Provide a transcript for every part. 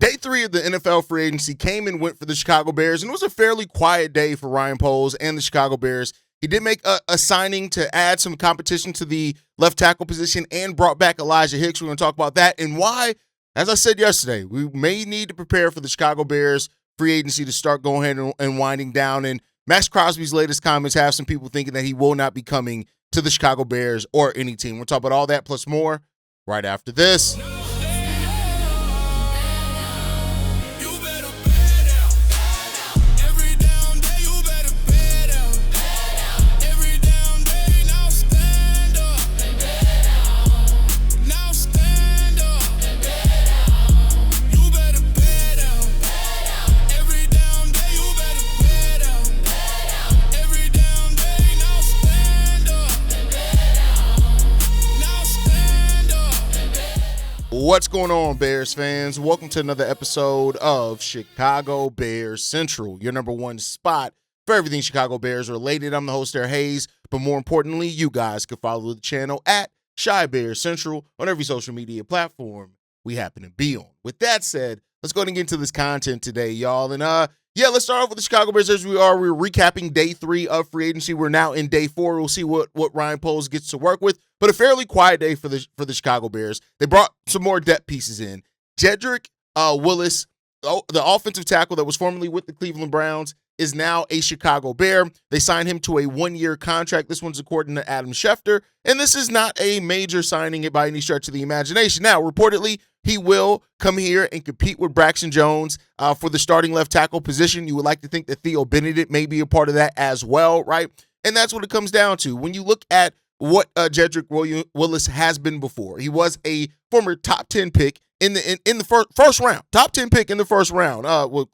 Day 3 of the NFL free agency came and went for the Chicago Bears, and it was a fairly quiet day for Ryan Poles and the Chicago Bears. He did make a signing to add some competition to the left tackle position and brought back Elijah Hicks. We're going to talk about that and why, as I said yesterday, we may need to prepare for the Chicago Bears free agency to start going ahead and winding down. And Maxx Crosby's latest comments have some people thinking that he will not be coming to the Chicago Bears or any team. We'll talk about all that plus more right after this. What's going on, Bears fans? Welcome to another episode of Chicago Bears Central, your number one spot for everything Chicago Bears related. I'm the host there, Haize, but more importantly, you guys can follow the channel at Chi Bears Central on every social media platform we happen to be on. With that said, let's go ahead and get into this content today, y'all. And let's start off with the Chicago Bears as we are. We're recapping day 3 of free agency. We're now in day 4. We'll see what Ryan Poles gets to work with. But a fairly quiet day for the Chicago Bears. They brought some more depth pieces in. Jedrick Wills, the offensive tackle that was formerly with the Cleveland Browns, is now a Chicago Bear. They signed him to a 1-year contract. This one's according to Adam Schefter. And this is not a major signing by any stretch of the imagination. Now, reportedly, he will come here and compete with Braxton Jones for the starting left tackle position. You would like to think that Theo Benedict may be a part of that as well, right? And that's what it comes down to. When you look at what Jedrick Wills has been before, he was a former top 10 pick in the first round, top 10 pick in the first round.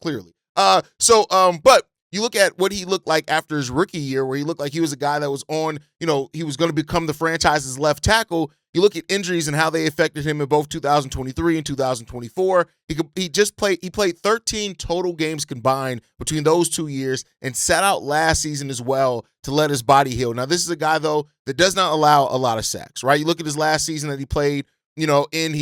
Clearly. But you look at what he looked like after his rookie year, where he looked like he was a guy that was on, he was going to become the franchise's left tackle. You look at injuries and how they affected him in both 2023 and 2024. He played 13 total games combined between those 2 years and sat out last season as well to let his body heal. Now, this is a guy, though, that does not allow a lot of sacks, right? You look at his last season that he played, he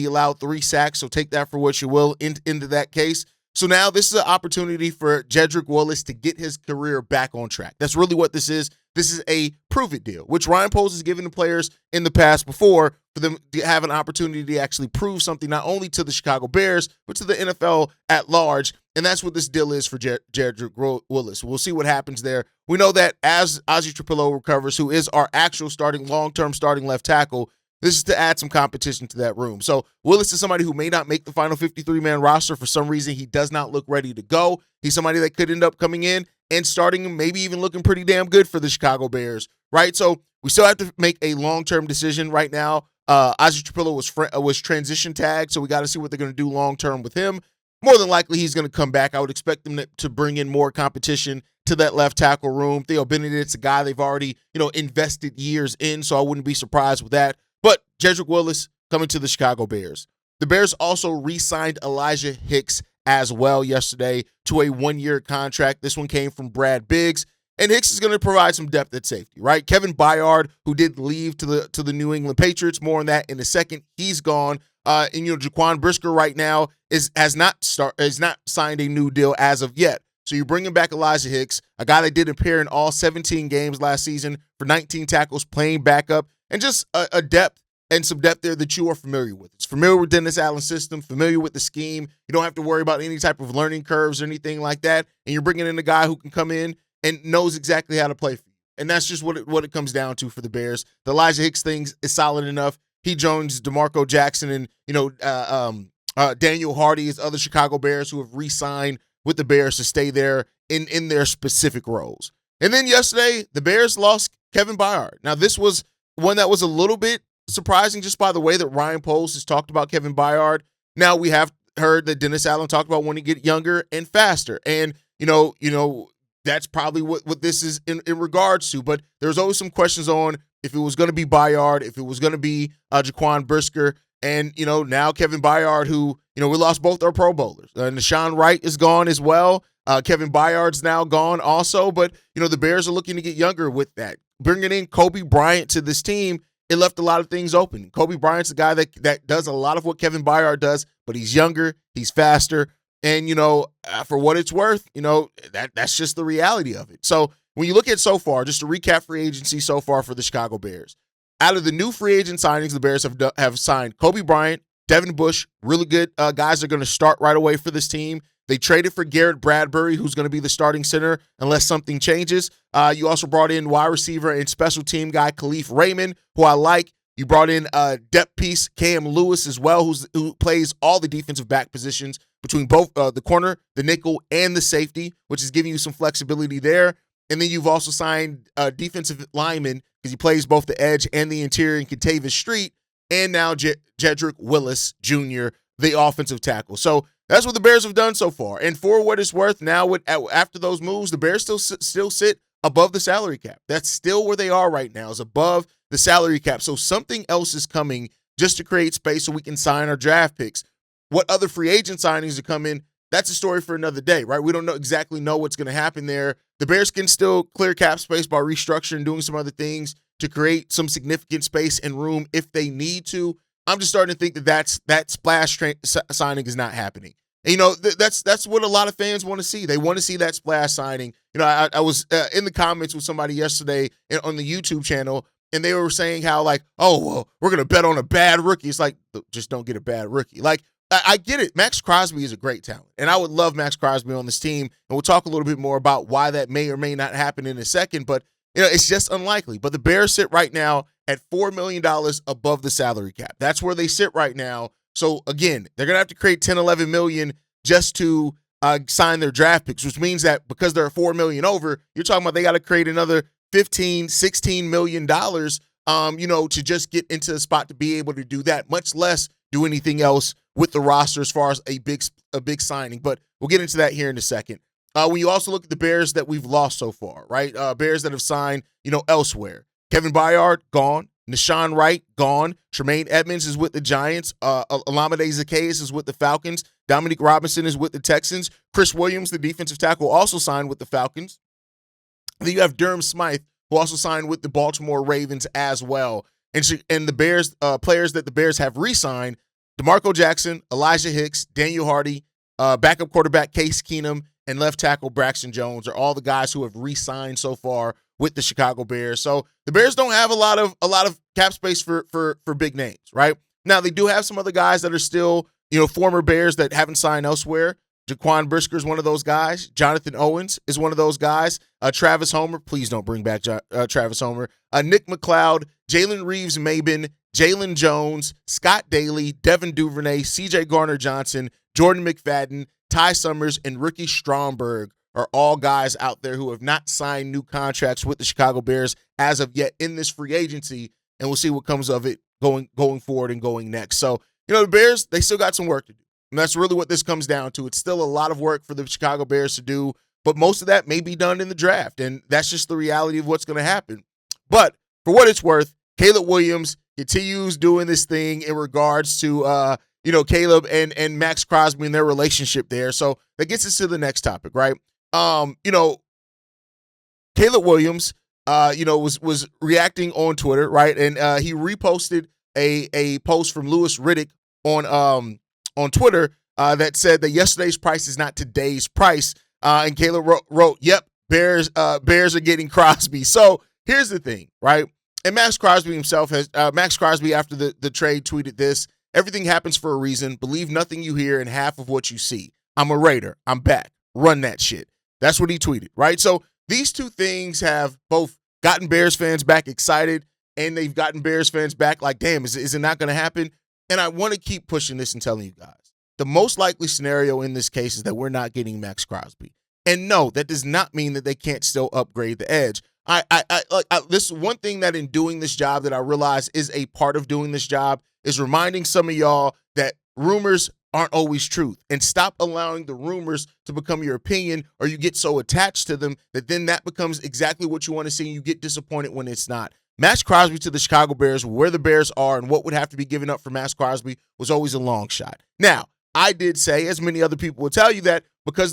allowed 3 sacks, so take that for what you will into that case. So now this is an opportunity for Jedrick Wills to get his career back on track. That's really what this is. This is a prove-it deal, which Ryan Poles has given the players in the past before for them to have an opportunity to actually prove something not only to the Chicago Bears, but to the NFL at large. And that's what this deal is for Jedrick Wills. We'll see what happens there. We know that as Ozzie Trapillo recovers, who is our actual long-term starting left tackle, this is to add some competition to that room. So Willis is somebody who may not make the final 53-man roster. For some reason, he does not look ready to go. He's somebody that could end up coming in and starting and maybe even looking pretty damn good for the Chicago Bears, right? So we still have to make a long-term decision right now. Ozzie Trapillo was transition tagged, so we got to see what they're going to do long-term with him. More than likely, he's going to come back. I would expect them to bring in more competition to that left tackle room. Theo Benedict's a guy they've already, invested years in, so I wouldn't be surprised with that. But Jedrick Wills coming to the Chicago Bears. The Bears also re-signed Elijah Hicks as well yesterday to a 1-year contract. This one came from Brad Biggs. And Hicks is going to provide some depth at safety, right? Kevin Byard, who did leave to the New England Patriots, more on that in a second. He's gone. And Jaquan Brisker right now has not signed a new deal as of yet. So you're bringing back Elijah Hicks, a guy that did appear in all 17 games last season for 19 tackles, playing backup, and just a depth and some depth there that you are familiar with. It's familiar with Dennis Allen's system, familiar with the scheme. You don't have to worry about any type of learning curves or anything like that. And you're bringing in a guy who can come in and knows exactly how to play for you. And that's just what it comes down to for the Bears. The Elijah Hicks thing is solid enough. He joins DeMarco Jackson and, Daniel Hardy as other Chicago Bears who have re-signed with the Bears to stay there in their specific roles. And then yesterday, the Bears lost Kevin Byard. Now, this was one that was a little bit surprising just by the way that Ryan Poles has talked about Kevin Byard. Now, we have heard that Dennis Allen talked about when he get younger and faster. And, that's probably what this is in regards to. But there's always some questions on if it was going to be Byard, if it was going to be Jaquan Brisker. And, now Kevin Byard, who, we lost both our Pro Bowlers. Nashawn Wright is gone as well. Kevin Byard's now gone also. But, the Bears are looking to get younger with that. Bringing in Kobe Bryant to this team it left a lot of things open. Kobe Bryant's a guy that does a lot of what Kevin Byard does, but he's younger, he's faster, and, for what it's worth, that's just the reality of it. So when you look at so far, just to recap free agency so far for the Chicago Bears, out of the new free agent signings, the Bears have signed Kobe Bryant, Devin Bush, really good guys are going to start right away for this team. They traded for Garrett Bradbury, who's going to be the starting center unless something changes. You also brought in wide receiver and special team guy Khalif Raymond, who I like. You brought in depth piece Cam Lewis as well, who plays all the defensive back positions between both the corner, the nickel, and the safety, which is giving you some flexibility there. And then you've also signed defensive lineman because he plays both the edge and the interior in Kentavious Street, and now Jedrick Wills Jr., the offensive tackle. So that's what the Bears have done so far. And for what it's worth, now after those moves, the Bears still sit above the salary cap. That's still where they are right now, is above the salary cap. So something else is coming just to create space so we can sign our draft picks. What other free agent signings are coming, that's a story for another day, right? We don't exactly know what's going to happen there. The Bears can still clear cap space by restructuring, doing some other things to create some significant space and room if they need to. I'm just starting to think that splash signing is not happening. And, that's what a lot of fans want to see. They want to see that splash signing. I was in the comments with somebody yesterday on the YouTube channel, and they were saying how, like, oh, well, we're going to bet on a bad rookie. It's like, just don't get a bad rookie. Like, I get it. Maxx Crosby is a great talent, and I would love Maxx Crosby on this team, and we'll talk a little bit more about why that may or may not happen in a second, but it's just unlikely. But the Bears sit right now at $4 million above the salary cap. That's where they sit right now. So, again, they're going to have to create $10, $11 million just to sign their draft picks, which means that because they're $4 million over, you're talking about they got to create another $15, $16 million, to just get into the spot to be able to do that, much less do anything else with the roster as far as a big signing. But we'll get into that here in a second. When you also look at the Bears that we've lost so far, right? Bears that have signed, elsewhere. Kevin Byard, gone. Nashawn Wright, gone. Tremaine Edmonds is with the Giants. Olamide Zaccheaus is with the Falcons. Dominique Robinson is with the Texans. Chris Williams, the defensive tackle, also signed with the Falcons. Then you have Durham Smythe, who also signed with the Baltimore Ravens as well. And the Bears players that the Bears have re-signed, DeMarco Jackson, Elijah Hicks, Daniel Hardy, backup quarterback Case Keenum, and left tackle Braxton Jones are all the guys who have re-signed so far with the Chicago Bears. So the Bears don't have a lot of cap space for big names, right? Now they do have some other guys that are still, former Bears that haven't signed elsewhere. Jaquan Brisker is one of those guys. Jonathan Owens is one of those guys. Travis Homer, please don't bring back Travis Homer. Nick McLeod, Jalen Reeves-Maybin, Jalen Jones, Scott Daly, Devin Duvernay, C.J. Garner-Johnson, Jordan McFadden, Ty Summers, and Ricky Stromberg are all guys out there who have not signed new contracts with the Chicago Bears as of yet in this free agency, and we'll see what comes of it going forward and going next. So, the Bears, they still got some work to do. And that's really what this comes down to. It's still a lot of work for the Chicago Bears to do, but most of that may be done in the draft, and that's just the reality of what's going to happen. But for what it's worth, Caleb Williams continues doing this thing in regards to, Caleb and Maxx Crosby and their relationship there. So that gets us to the next topic, right? Caleb Williams, was reacting on Twitter, right? And he reposted a post from Louis Riddick on Twitter that said that yesterday's price is not today's price. And Caleb wrote, "Yep, Bears are getting Crosby." So here's the thing, right? And Maxx Crosby himself Maxx Crosby after the trade tweeted this: "Everything happens for a reason. Believe nothing you hear and half of what you see. I'm a Raider. I'm back. Run that shit." That's what he tweeted, right? So these two things have both gotten Bears fans back excited, and they've gotten Bears fans back like, damn, is it not going to happen? And I want to keep pushing this and telling you guys, the most likely scenario in this case is that we're not getting Maxx Crosby. And no, that does not mean that they can't still upgrade the edge. This one thing that in doing this job that I realize is a part of doing this job is reminding some of y'all that rumors aren't always truth, and stop allowing the rumors to become your opinion, or you get so attached to them that then that becomes exactly what you want to see and you get disappointed when it's not. Maxx Crosby to the Chicago Bears, where the Bears are and what would have to be given up for Maxx Crosby was always a long shot. Now, I did say, as many other people will tell you, that because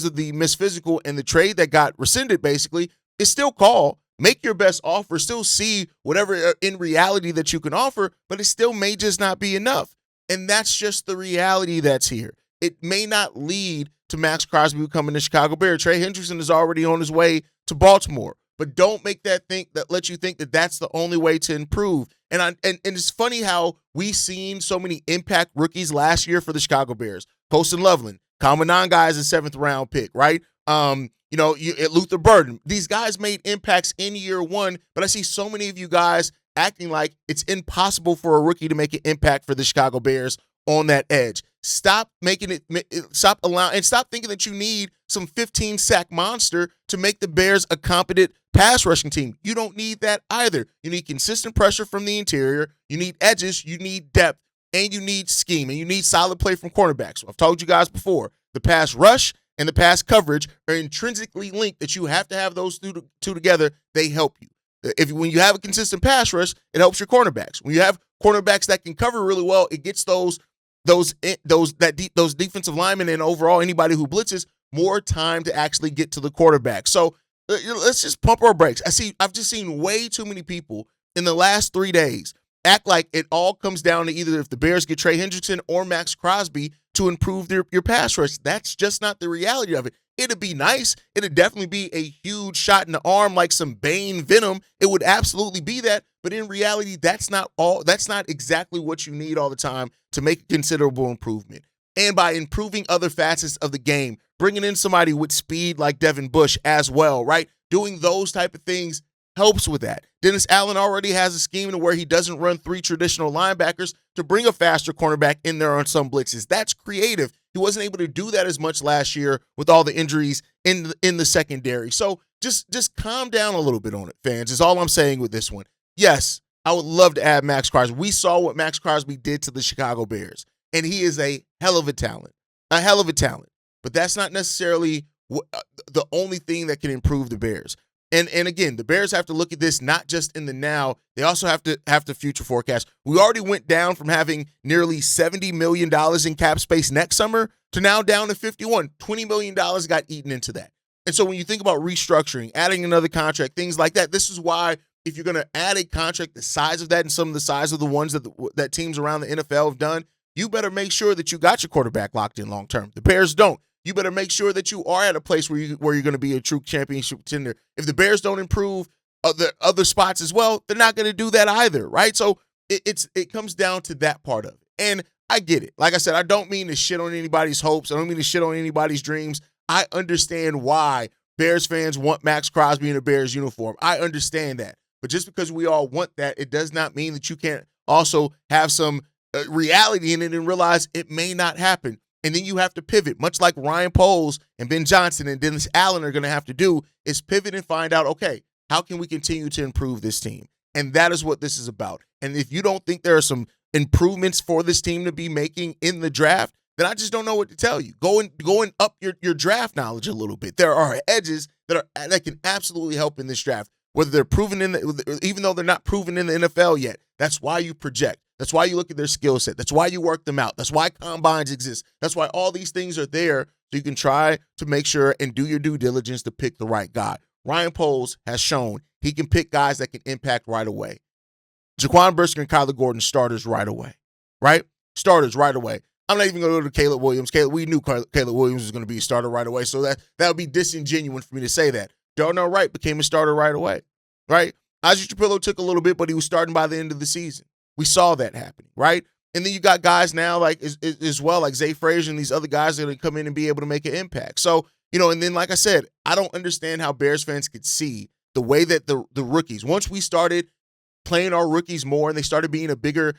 of the missed physical and the trade that got rescinded, basically, it's still called, Make your best offer, still see whatever in reality that you can offer, but it still may just not be enough. And that's just the reality that's here. It may not lead to Maxx Crosby becoming a Chicago Bear. Trey Hendrickson is already on his way to Baltimore. But don't make that let you think that that's the only way to improve. And it's funny how we seen so many impact rookies last year for the Chicago Bears. Poston Loveland, Kamanan guy is a 7th round pick, right? Luther Burden. These guys made impacts in year one, but I see so many of you guys acting like it's impossible for a rookie to make an impact for the Chicago Bears on that edge. Stop making it, stop thinking that you need some 15-sack monster to make the Bears a competent pass rushing team. You don't need that either. You need consistent pressure from the interior. You need edges. You need depth. And you need scheme. And you need solid play from cornerbacks. I've told you guys before, the pass rush and the pass coverage are intrinsically linked, that you have to have those two together. They help you. When you have a consistent pass rush, it helps your cornerbacks. When you have cornerbacks that can cover really well, it gets those defensive linemen and overall anybody who blitzes more time to actually get to the quarterback. So let's just pump our brakes. I've just seen way too many people in the last 3 days act like it all comes down to either if the Bears get Trey Hendrickson or Maxx Crosby to improve your pass rush. That's just not the reality of it. It'd be nice. It'd definitely be a huge shot in the arm like some Bane Venom. It would absolutely be that. But in reality, that's not exactly what you need all the time to make a considerable improvement. And by improving other facets of the game, bringing in somebody with speed like Devin Bush as well, right? Doing those type of things helps with that. Dennis Allen already has a scheme to where he doesn't run 3 traditional linebackers to bring a faster cornerback in there on some blitzes. That's creative. He wasn't able to do that as much last year with all the injuries in the secondary. So just calm down a little bit on it, fans, is all I'm saying with this one. Yes, I would love to add Maxx Crosby. We saw what Maxx Crosby did to the Chicago Bears, and he is a hell of a talent. But that's not necessarily the only thing that can improve the Bears. And again, the Bears have to look at this not just in the now, they also have to future forecast. We already went down from having nearly $70 million in cap space next summer to now down to 51. $20 million got eaten into that. And so when you think about restructuring, adding another contract, things like that, this is why if you're going to add a contract the size of that and some of the size of the ones that teams around the NFL have done, you better make sure that you got your quarterback locked in long term. The Bears don't. You better make sure that you are at a place where you're going to be a true championship contender. If the Bears don't improve other spots as well, they're not going to do that either, right? So it comes down to that part of it. And I get it. Like I said, I don't mean to shit on anybody's hopes. I don't mean to shit on anybody's dreams. I understand why Bears fans want Maxx Crosby in a Bears uniform. I understand that. But just because we all want that, it does not mean that you can't also have some reality in it and realize it may not happen. And then you have to pivot, much like Ryan Poles and Ben Johnson and Dennis Allen are going to have to do, is pivot and find out, okay, how can we continue to improve this team? And that is what this is about. And if you don't think there are some improvements for this team to be making in the draft, then I just don't know what to tell you. Go and up your draft knowledge a little bit. There are edges that can absolutely help in this draft, whether they're proven even though they're not proven in the NFL yet. That's why you project. That's why you look at their skill set. That's why you work them out. That's why combines exist. That's why all these things are there so you can try to make sure and do your due diligence to pick the right guy. Ryan Poles has shown he can pick guys that can impact right away. Jaquan Brisker and Kyler Gordon, starters right away, right? Starters right away. I'm not even going to go to Caleb Williams. We knew Caleb Williams was going to be a starter right away, so that would be disingenuous for me to say that. Darnell Wright became a starter right away, right? Isaac Trapillo took a little bit, but he was starting by the end of the season. We saw that happening, right? And then you got guys now like as well, like Zay Frazier and these other guys that are going to come in and be able to make an impact. So, and then like I said, I don't understand how Bears fans could see the way that the rookies, once we started playing our rookies more and they started being a bigger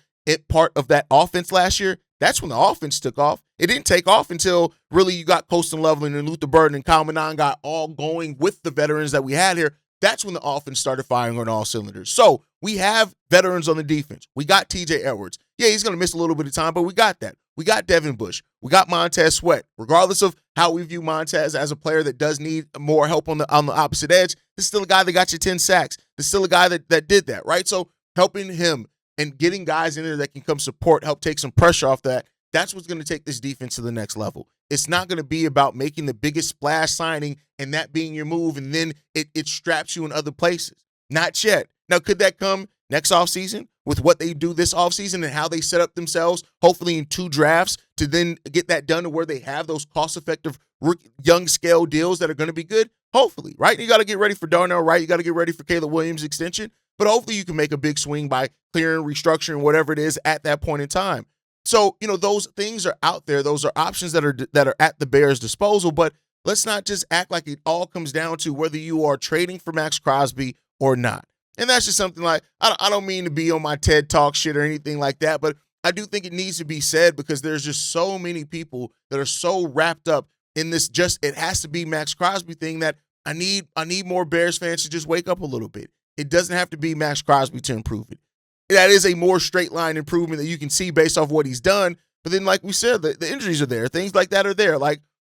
part of that offense last year, that's when the offense took off. It didn't take off until really you got Poston Loveland and Luther Burden and Kyle Manon got all going with the veterans that we had here. That's when the offense started firing on all cylinders. So we have veterans on the defense. We got TJ Edwards. Yeah, he's going to miss a little bit of time, but we got that. We got Devin Bush. We got Montez Sweat. Regardless of how we view Montez as a player that does need more help on the opposite edge, this is still a guy that got you 10 sacks. This is still a guy that did that, right? So helping him and getting guys in there that can come support, help take some pressure off that, that's what's going to take this defense to the next level. It's not going to be about making the biggest splash signing and that being your move, and then it straps you in other places. Not yet. Now, could that come next offseason with what they do this offseason and how they set up themselves, hopefully in 2 drafts, to then get that done to where they have those cost-effective young scale deals that are going to be good? Hopefully, right? You got to get ready for Darnell Wright. You got to get ready for Caleb Williams' extension. But hopefully you can make a big swing by clearing, restructuring, whatever it is at that point in time. So, those things are out there. Those are options that are at the Bears' disposal. But let's not just act like it all comes down to whether you are trading for Maxx Crosby or not. And that's just something like, I don't mean to be on my TED Talk shit or anything like that, but I do think it needs to be said because there's just so many people that are so wrapped up in this it has to be Maxx Crosby thing that I need more Bears fans to just wake up a little bit. It doesn't have to be Maxx Crosby to improve it. That is a more straight line improvement that you can see based off what he's done. But then, like we said, the injuries are there. Things like that are there.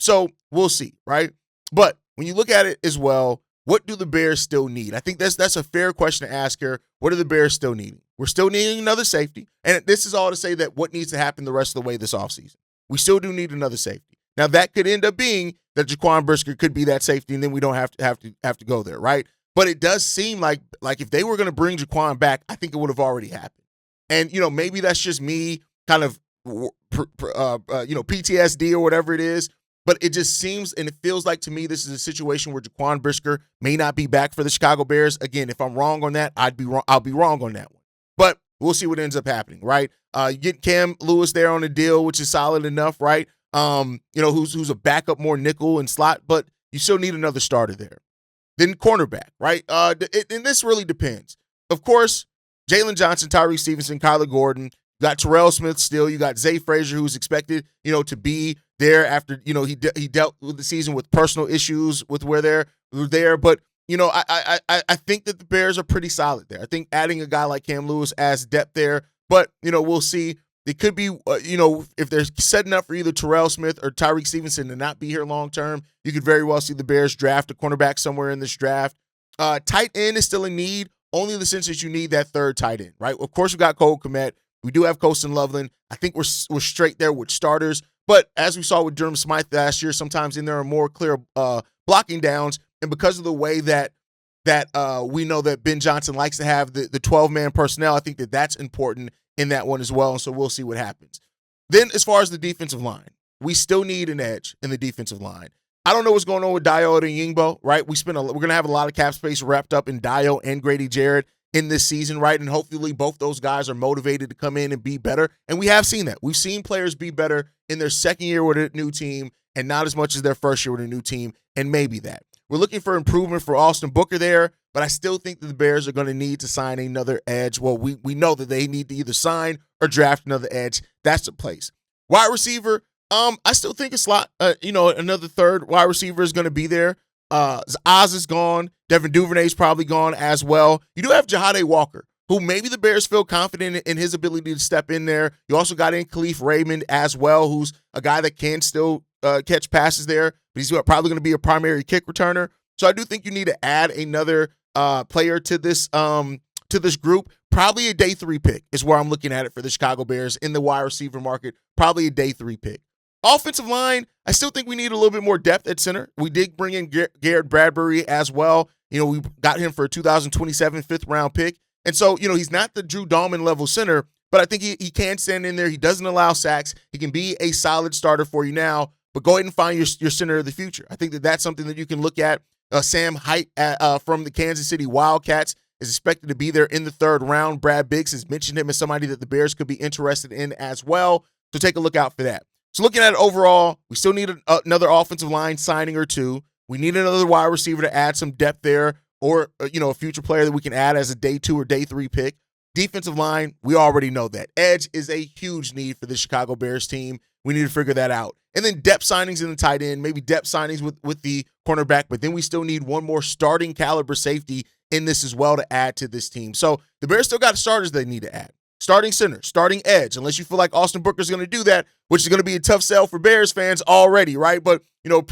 So we'll see, right? But when you look at it as well, what do the Bears still need? I think that's a fair question to ask here. What do the Bears still need? We're still needing another safety. And this is all to say that what needs to happen the rest of the way this offseason. We still do need another safety. Now, that could end up being that Jaquan Brisker could be that safety, and then we don't have to go there, right? But it does seem like if they were going to bring Jaquan back, I think it would have already happened. And, maybe that's just me kind of, PTSD or whatever it is. But it just seems and it feels like to me this is a situation where Jaquan Brisker may not be back for the Chicago Bears. Again, if I'm wrong on that, I'll be wrong on that one. But we'll see what ends up happening, right? You get Cam Lewis there on the deal, which is solid enough, right? Who's a backup more nickel and slot, but you still need another starter there. Then cornerback, right? And this really depends. Of course, Jalen Johnson, Tyree Stevenson, Kyler Gordon. You got Terrell Smith still. You got Zay Frazier, who's expected, to be there after, he dealt with the season with personal issues with where they're there. But, I think that the Bears are pretty solid there. I think adding a guy like Cam Lewis adds depth there. But, we'll see. It could be, if they're setting up for either Terrell Smith or Tyreek Stevenson to not be here long term, you could very well see the Bears draft a cornerback somewhere in this draft. Tight end is still in need, only in the sense that you need that third tight end, right? Of course, we got Cole Kmet. We do have Colston Loveland. I think we're straight there with starters. But as we saw with Durham Smythe last year, sometimes in there are more clear blocking downs. And because of the way that we know that Ben Johnson likes to have the 12-man personnel, I think that's important in that one as well. And so we'll see what happens. Then as far as the defensive line, we still need an edge in the defensive line. I don't know what's going on with Dio and Yingbo, right? We're going to have a lot of cap space wrapped up in Dio and Grady Jarrett in this season, right? And hopefully both those guys are motivated to come in and be better. And we have seen that. We've seen players be better in their second year with a new team and not as much as their first year with a new team, and maybe that. We're looking for improvement for Austin Booker there, but I still think that the Bears are going to need to sign another edge. Well, we know that they need to either sign or draft another edge. That's the place. Wide receiver, I still think a slot, another third wide receiver is going to be there. Oz is gone. Devin Duvernay's probably gone as well. You do have Jahade Walker, who maybe the Bears feel confident in his ability to step in there. You also got in Khalif Raymond as well, who's a guy that can still catch passes there, but he's probably going to be a primary kick returner. So I do think you need to add another player to this group. Probably a day 3 pick is where I'm looking at it for the Chicago Bears in the wide receiver market. Probably a day 3 pick. Offensive line, I still think we need a little bit more depth at center. We did bring in Garrett Bradbury as well. We got him for a 2027 5th-round pick. And so, he's not the Drew Dahlman level center, but I think he can stand in there. He doesn't allow sacks. He can be a solid starter for you now, but go ahead and find your center of the future. I think that's something that you can look at. Sam Height from the Kansas City Wildcats is expected to be there in the 3rd round. Brad Biggs has mentioned him as somebody that the Bears could be interested in as well. So take a look out for that. So looking at it overall, we still need another offensive line signing or two. We need another wide receiver to add some depth there, or a future player that we can add as a day 2 or day 3 pick. Defensive line, we already know that. Edge is a huge need for the Chicago Bears team. We need to figure that out. And then depth signings in the tight end, maybe depth signings with the cornerback, but then we still need one more starting caliber safety in this as well to add to this team. So the Bears still got starters they need to add. Starting center, starting edge, unless you feel like Austin Booker is going to do that, which is going to be a tough sell for Bears fans already, right? But,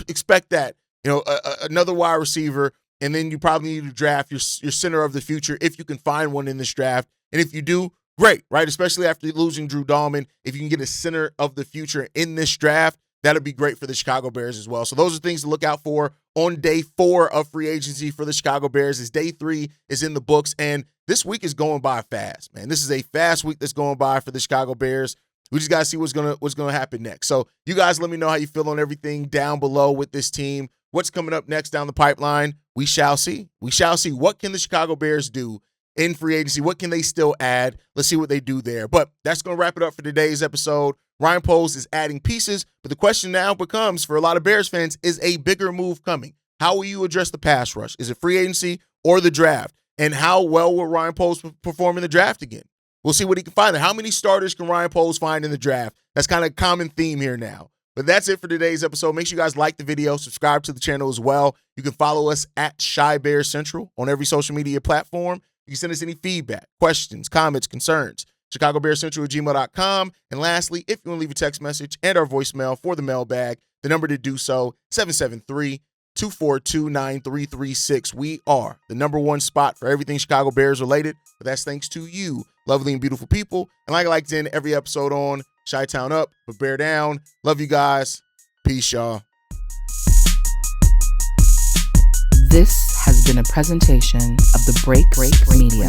expect that. Another wide receiver, and then you probably need to draft your center of the future if you can find one in this draft. And if you do, great, right? Especially after losing Drew Dahlman, if you can get a center of the future in this draft, that'll be great for the Chicago Bears as well. So those are things to look out for on day 4 of free agency for the Chicago Bears, as day 3 is in the books. And this week is going by fast, man. This is a fast week that's going by for the Chicago Bears. We just got to see what's gonna happen next. So you guys let me know how you feel on everything down below with this team. What's coming up next down the pipeline? We shall see. We shall see. What can the Chicago Bears do in free agency? What can they still add? Let's see what they do there. But that's going to wrap it up for today's episode. Ryan Poles is adding pieces, but the question now becomes, for a lot of Bears fans, is a bigger move coming? How will you address the pass rush? Is it free agency or the draft? And how well will Ryan Poles perform in the draft again? We'll see what he can find. How many starters can Ryan Poles find in the draft? That's kind of a common theme here now. But that's it for today's episode. Make sure you guys like the video, subscribe to the channel as well. You can follow us at Chi Bears Central on every social media platform. You can send us any feedback, questions, comments, concerns, ChicagoBearsCentral@gmail.com. And lastly, if you want to leave a text message and our voicemail for the mailbag, the number to do so, 773-242-9336. We are the #1 spot for everything Chicago Bears related, but that's thanks to you, lovely and beautiful people. And like I like to end every episode on, Chi-Town up, but Bear down. Love you guys. Peace, y'all. This has been a presentation of the Break Media.